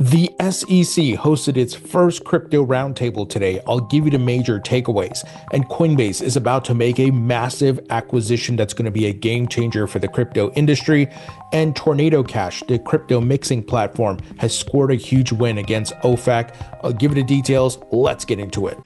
The SEC hosted its first crypto roundtable today. I'll give you the major takeaways. And Coinbase is about to make a massive acquisition that's going to be a game changer for the crypto industry. And Tornado Cash, the crypto mixing platform, has scored a huge win against OFAC. I'll give you the details. Let's get into it.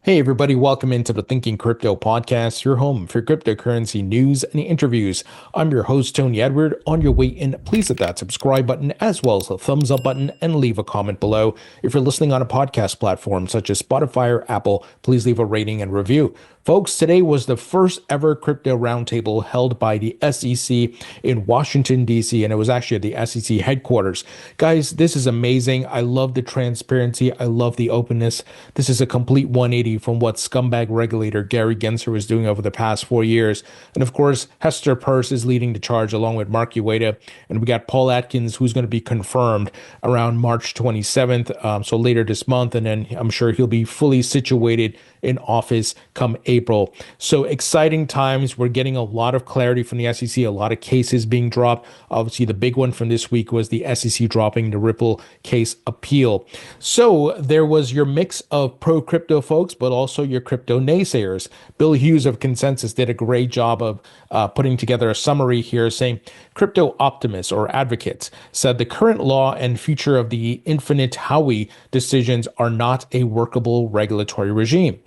Hey everybody, welcome into the Thinking Crypto podcast, your home for cryptocurrency news and interviews. I'm your host, Tony Edward. On your way in, please hit that subscribe button as well as the thumbs up button and leave a comment below. If you're listening on a podcast platform such as Spotify or Apple, please leave a rating and review. Folks, today was the first ever crypto roundtable held by the SEC in Washington, D.C., and it was actually at the SEC headquarters. Guys, this is amazing. I love the transparency. I love the openness. This is a complete 180 from what scumbag regulator Gary Gensler was doing over the past 4 years. And of course, Hester Peirce is leading the charge along with Mark Ueda. And we got Paul Atkins, who's going to be confirmed around March 27th, so later this month. And then I'm sure he'll be fully situated in office come April. So exciting times. We're getting a lot of clarity from the SEC, a lot of cases being dropped. Obviously, the big one from this week was the SEC dropping the Ripple case appeal. So there was your mix of pro-crypto folks, but also your crypto naysayers. Bill Hughes of Consensus did a great job of putting together a summary here saying crypto optimists or advocates said the current law and future of the infinite Howey decisions are not a workable regulatory regime.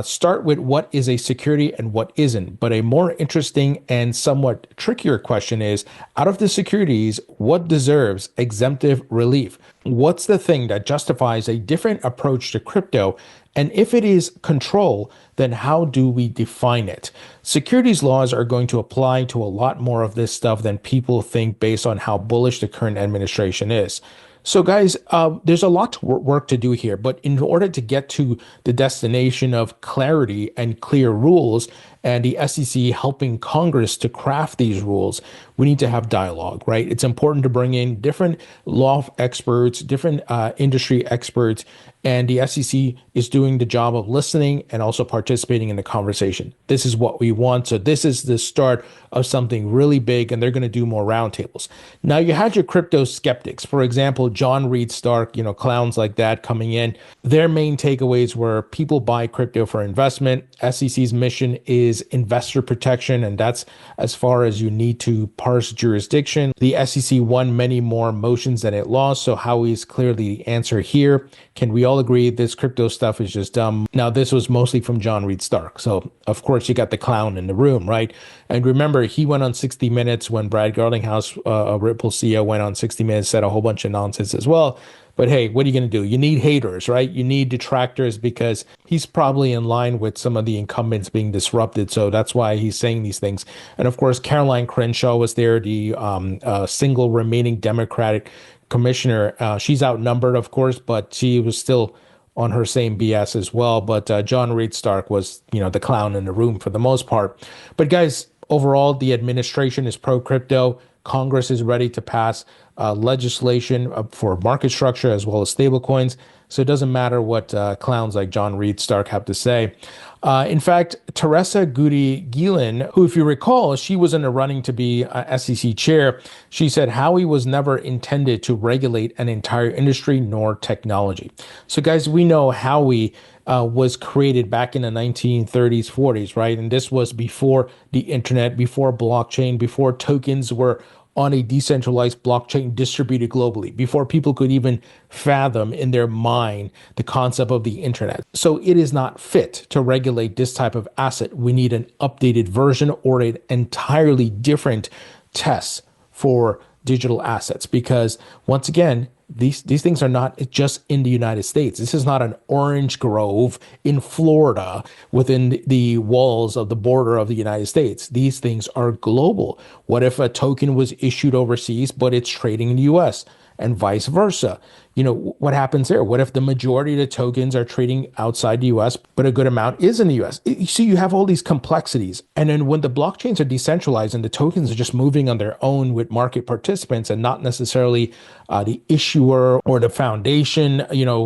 Start with what is a security and what isn't. But a more interesting and somewhat trickier question is, out of the securities, what deserves exemptive relief? What's the thing that justifies a different approach to crypto? And if it is control, then how do we define it? Securities laws are going to apply to a lot more of this stuff than people think based on how bullish the current administration is. So guys, there's a lot of work to do here, but in order to get to the destination of clarity and clear rules and the SEC helping Congress to craft these rules, we need to have dialogue, right? It's important to bring in different law experts, different industry experts, and the SEC is doing the job of listening and also participating in the conversation. This is what we want. So this is the start of something really big, and they're going to do more roundtables. Now, you had your crypto skeptics. For example, John Reed Stark, clowns like that coming in. Their main takeaways were people buy crypto for investment. SEC's mission is investor protection, and that's as far as you need to parse jurisdiction. The SEC won many more motions than it lost, so Howey is clearly the answer here. Can we all agree this crypto stuff is just dumb? Now, this was mostly from John Reed Stark, so of course you got the clown in the room, right? And remember, he went on 60 Minutes when Brad Garlinghouse, Ripple CEO, went on 60 Minutes, said a whole bunch of nonsense as well. But hey, what are you going to do? You need haters, right? You need detractors because he's probably in line with some of the incumbents being disrupted. So that's why he's saying these things. And of course, Caroline Crenshaw was there, the single remaining Democratic commissioner. She's outnumbered, of course, but she was still on her same BS as well. But John Reed Stark was, the clown in the room for the most part. But guys, overall, the administration is pro-crypto. Congress is ready to pass legislation for market structure as well as stablecoins. So it doesn't matter what clowns like John Reed Stark have to say. In fact, Teresa Goody-Gillen, who, if you recall, she was in the running to be SEC chair, she said Howey was never intended to regulate an entire industry nor technology. So guys, we know Howey was created back in the 1930s, 40s, right? And this was before the internet, before blockchain, before tokens were on a decentralized blockchain distributed globally, before people could even fathom in their mind the concept of the internet. So it is not fit to regulate this type of asset. We need an updated version or an entirely different test for digital assets, because once again, these things are not just in the United States. This is not an orange grove in Florida within the walls of the border of the United States. These things are global. What if a token was issued overseas, but it's trading in the US? And vice versa. What happens there? What if the majority of the tokens are trading outside the US, but a good amount is in the US? So you have all these complexities. And then when the blockchains are decentralized and the tokens are just moving on their own with market participants and not necessarily the issuer or the foundation,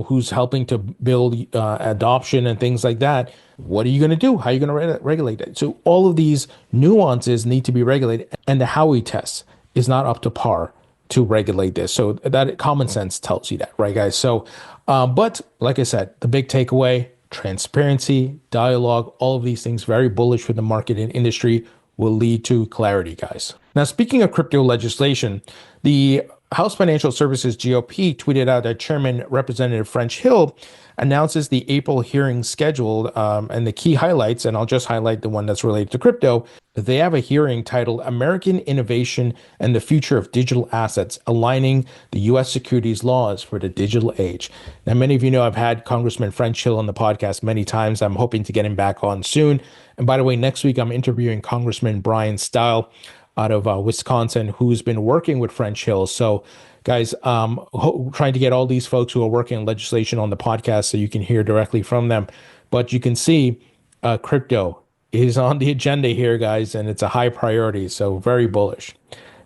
who's helping to build adoption and things like that, what are you going to do? How are you going to regulate it? So all of these nuances need to be regulated. And the Howey tests is not up to par to regulate this. So that common sense tells you that, right, guys? So, but like I said, the big takeaway: transparency, dialogue, all of these things, very bullish for the market and industry, will lead to clarity, guys. Now, speaking of crypto legislation, the House Financial Services GOP tweeted out that Chairman Representative French Hill announces the April hearing scheduled, and the key highlights, and I'll just highlight the one that's related to crypto. They have a hearing titled American Innovation and the Future of Digital Assets, Aligning the U.S. Securities Laws for the Digital Age. Now, many of you know I've had Congressman French Hill on the podcast many times. I'm hoping to get him back on soon. And by the way, next week I'm interviewing Congressman Brian Stile out of Wisconsin, who's been working with French Hill. So guys, trying to get all these folks who are working on legislation on the podcast so you can hear directly from them. But you can see crypto is on the agenda here, guys, and it's a high priority. So very bullish.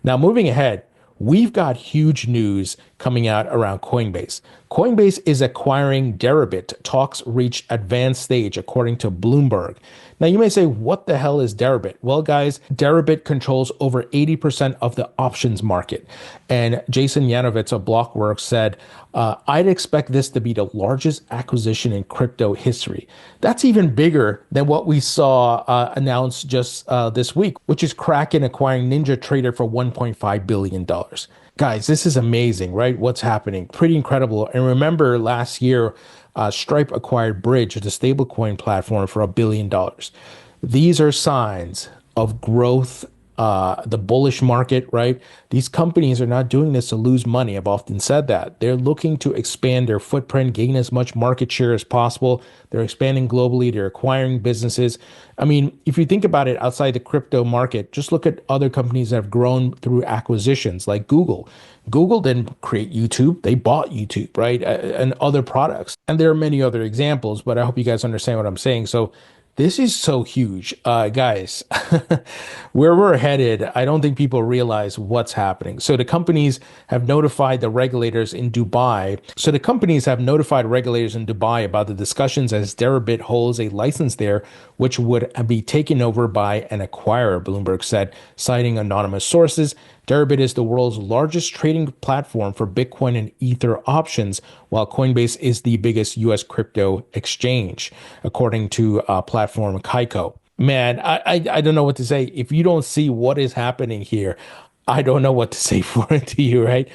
Now, moving ahead, we've got huge news coming out around Coinbase. Coinbase is acquiring Deribit. Talks reach advanced stage, according to Bloomberg. Now, you may say, what the hell is Deribit? Well, guys, Deribit controls over 80% of the options market. And Jason Yanovitz of Blockworks said, I'd expect this to be the largest acquisition in crypto history. That's even bigger than what we saw announced just this week, which is Kraken acquiring NinjaTrader for $1.5 billion. Guys, this is amazing, right? What's happening? Pretty incredible. And remember last year, Stripe acquired Bridge, the stablecoin platform, for $1 billion. These are signs of growth, the bullish market, right? These companies are not doing this to lose money. I've often said that. They're looking to expand their footprint, gain as much market share as possible. They're expanding globally. They're acquiring businesses. I mean, if you think about it outside the crypto market, just look at other companies that have grown through acquisitions like Google. Google didn't create YouTube. They bought YouTube, right? And other products. And there are many other examples, but I hope you guys understand what I'm saying. So this is so huge. Guys, where we're headed, I don't think people realize what's happening. So the companies have notified the regulators in Dubai. About the discussions as Deribit holds a license there, which would be taken over by an acquirer, Bloomberg said, citing anonymous sources. Deribit is the world's largest trading platform for Bitcoin and Ether options, while Coinbase is the biggest U.S. crypto exchange, according to platform Kaiko. Man, I don't know what to say. If you don't see what is happening here, I don't know what to say for it to you, right?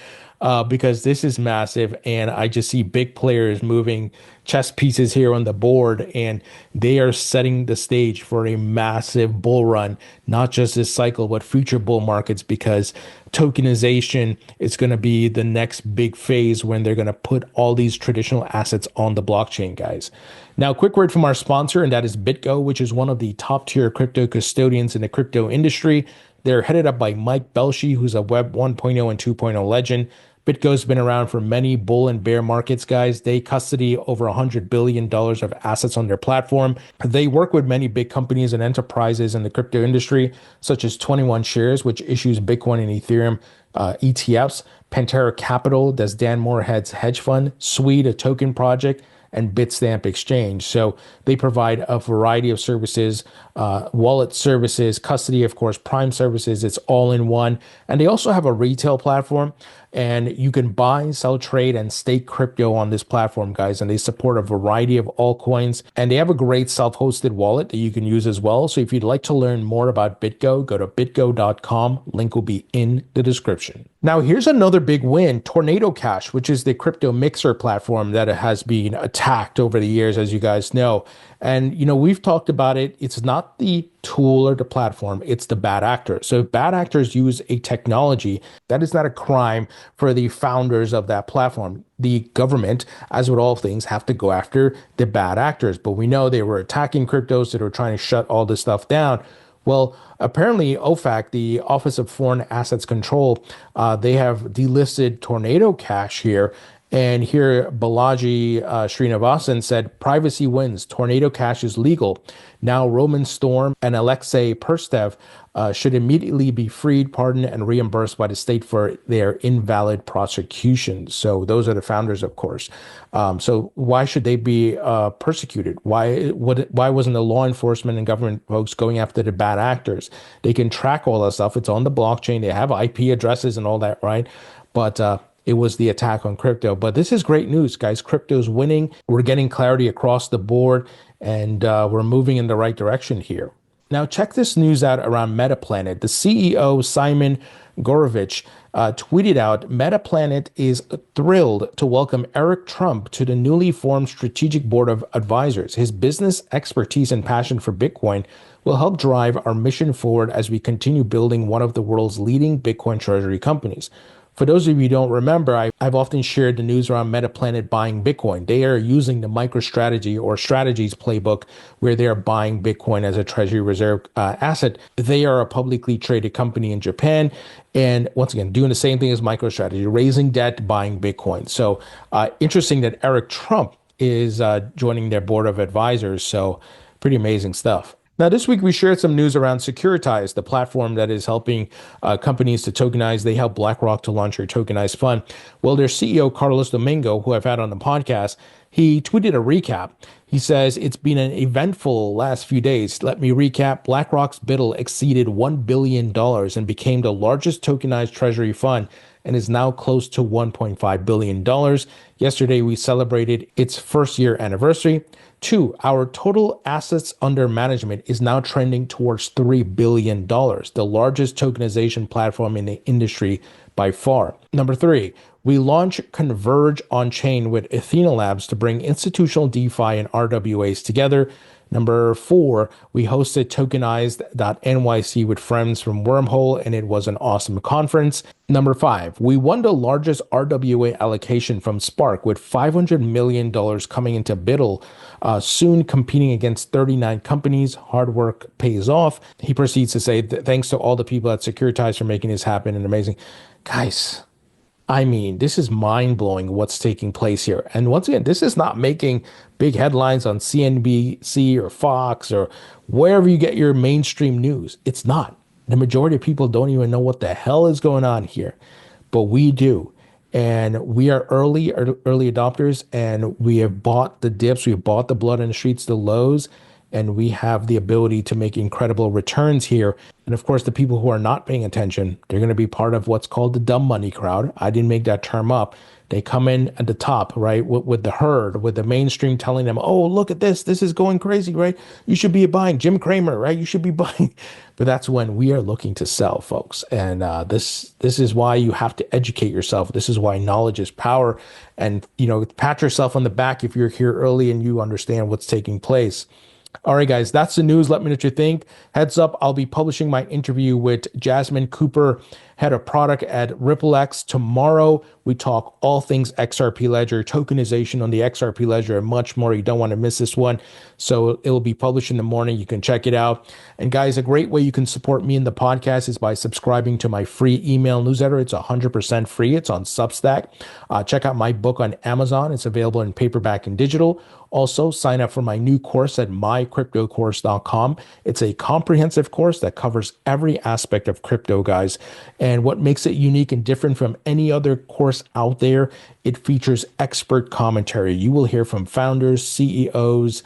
Because this is massive, and I just see big players moving chess pieces here on the board, and they are setting the stage for a massive bull run, not just this cycle, but future bull markets, because tokenization is going to be the next big phase when they're going to put all these traditional assets on the blockchain, guys. Now, quick word from our sponsor, and that is BitGo, which is one of the top tier crypto custodians in the crypto industry. They're headed up by Mike Belshi, who's a Web 1.0 and 2.0 legend. BitGo's been around for many bull and bear markets, guys. They custody over $100 billion of assets on their platform. They work with many big companies and enterprises in the crypto industry, such as 21 Shares, which issues Bitcoin and Ethereum ETFs, Pantera Capital, that's Dan Moorhead's hedge fund, Suite, a token project, and Bitstamp Exchange. So they provide a variety of services, wallet services, custody, of course, prime services. It's all in one. And they also have a retail platform, and you can buy, sell, trade, and stake crypto on this platform, guys. And they support a variety of altcoins, and they have a great self-hosted wallet that you can use as well. So if you'd like to learn more about BitGo, go to bitgo.com. Link will be in the description. Now, here's another big win, Tornado Cash, which is the crypto mixer platform that has been attacked over the years, as you guys know. And, you know, we've talked about it. It's not the tool or the platform, it's the bad actors. So if bad actors use a technology, that is not a crime for the founders of that platform. The government, as with all things, have to go after the bad actors. But we know they were attacking cryptos, that were trying to shut all this stuff down. Well, apparently OFAC, the Office of Foreign Assets Control, they have delisted Tornado Cash here. And here, Balaji Srinivasan said, privacy wins. Tornado Cash is legal. Now, Roman Storm and Alexei Perstev should immediately be freed, pardoned, and reimbursed by the state for their invalid prosecutions. So those are the founders, of course. So why should they be persecuted? Why wasn't the law enforcement and government folks going after the bad actors? They can track all that stuff. It's on the blockchain. They have IP addresses and all that, right? But it was the attack on crypto. But this is great news, guys. Crypto's winning. We're getting clarity across the board, and we're moving in the right direction here. Now, check this news out around Metaplanet. The CEO, Simon Gorovich, tweeted out, Metaplanet is thrilled to welcome Eric Trump to the newly formed Strategic Board of Advisors. His business expertise and passion for Bitcoin will help drive our mission forward as we continue building one of the world's leading Bitcoin treasury companies. For those of you who don't remember, I've often shared the news around Metaplanet buying Bitcoin. They are using the MicroStrategy or Strategies playbook where they are buying Bitcoin as a treasury reserve asset. They are a publicly traded company in Japan. And once again, doing the same thing as MicroStrategy, raising debt, buying Bitcoin. So interesting that Eric Trump is joining their board of advisors. So pretty amazing stuff. Now, this week we shared some news around Securitize, the platform that is helping companies to tokenize. They help BlackRock to launch their tokenized fund. Well, their CEO, Carlos Domingo, who I've had on the podcast, he tweeted a recap. He says, it's been an eventful last few days. Let me recap. BlackRock's BUIDL exceeded $1 billion and became the largest tokenized treasury fund and is now close to $1.5 billion. Yesterday, we celebrated its first year anniversary. 2, our total assets under management is now trending towards $3 billion, the largest tokenization platform in the industry by far. Number 3, we launched Converge on-chain with Athena Labs to bring institutional DeFi and RWAs together. Number 4, we hosted tokenized.nyc with friends from Wormhole, and it was an awesome conference. Number 5, we won the largest RWA allocation from Spark with $500 million coming into BUIDL, soon competing against 39 companies. Hard work pays off. He proceeds to say, thanks to all the people at Securitize for making this happen and amazing. Guys, I mean, this is mind-blowing what's taking place here. And once again, this is not making big headlines on CNBC or Fox or wherever you get your mainstream news. It's not. The majority of people don't even know what the hell is going on here, but we do. And we are early adopters, and we have bought the dips, we've bought the blood in the streets, the lows, and we have the ability to make incredible returns here. And of course, the people who are not paying attention, they're going to be part of what's called the dumb money crowd. I didn't make that term up. They come in at the top, right, with the herd, with the mainstream telling them, oh, look at this. This is going crazy, right? You should be buying Jim Cramer, right? You should be buying. But that's when we are looking to sell, folks. And this is why you have to educate yourself. This is why knowledge is power. And, pat yourself on the back if you're here early and you understand what's taking place. All right, guys, that's the news. Let me know what you think. Heads up, I'll be publishing my interview with Jasmine Cooper, head of product at RippleX. Tomorrow, we talk all things XRP Ledger, tokenization on the XRP Ledger, and much more. You don't want to miss this one. So it will be published in the morning. You can check it out. And guys, a great way you can support me in the podcast is by subscribing to my free email newsletter. It's 100% free. It's on Substack. Check out my book on Amazon. It's available in paperback and digital. Also, sign up for my new course at mycryptocourse.com. It's a comprehensive course that covers every aspect of crypto, guys. And what makes it unique and different from any other course out there, it features expert commentary. You will hear from founders, CEOs,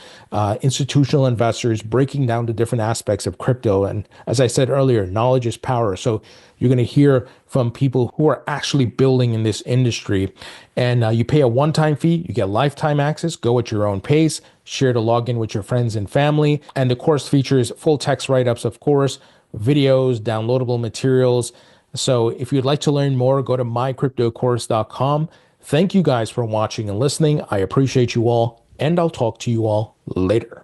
institutional investors breaking down the different aspects of crypto. And as I said earlier, knowledge is power. So you're going to hear from people who are actually building in this industry. And you pay a one-time fee. You get lifetime access. Go at your own pace. Share the login with your friends and family. And the course features full text write-ups, of course, videos, downloadable materials. So if you'd like to learn more, go to mycryptocourse.com. Thank you guys for watching and listening. I appreciate you all, and I'll talk to you all later.